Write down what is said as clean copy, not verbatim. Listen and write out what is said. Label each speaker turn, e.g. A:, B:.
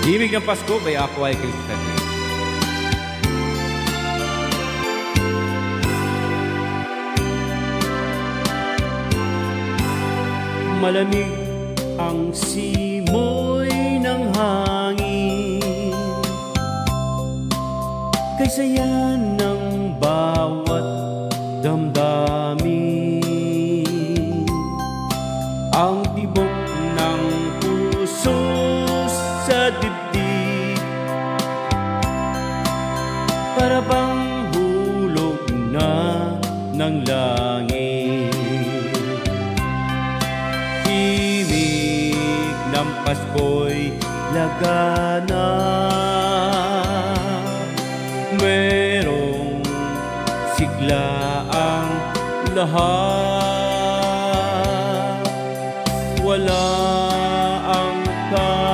A: Himig ng Pasko by Ako ay Kristen. Malamig ang simoy ng hangin, kaysa yan ng bawat damdamin. Ang tibok ng puso sa dibdib, para bang hulog na ng langit. Himig ng Pasko'y lagana, merong sigla ang lahat. Wala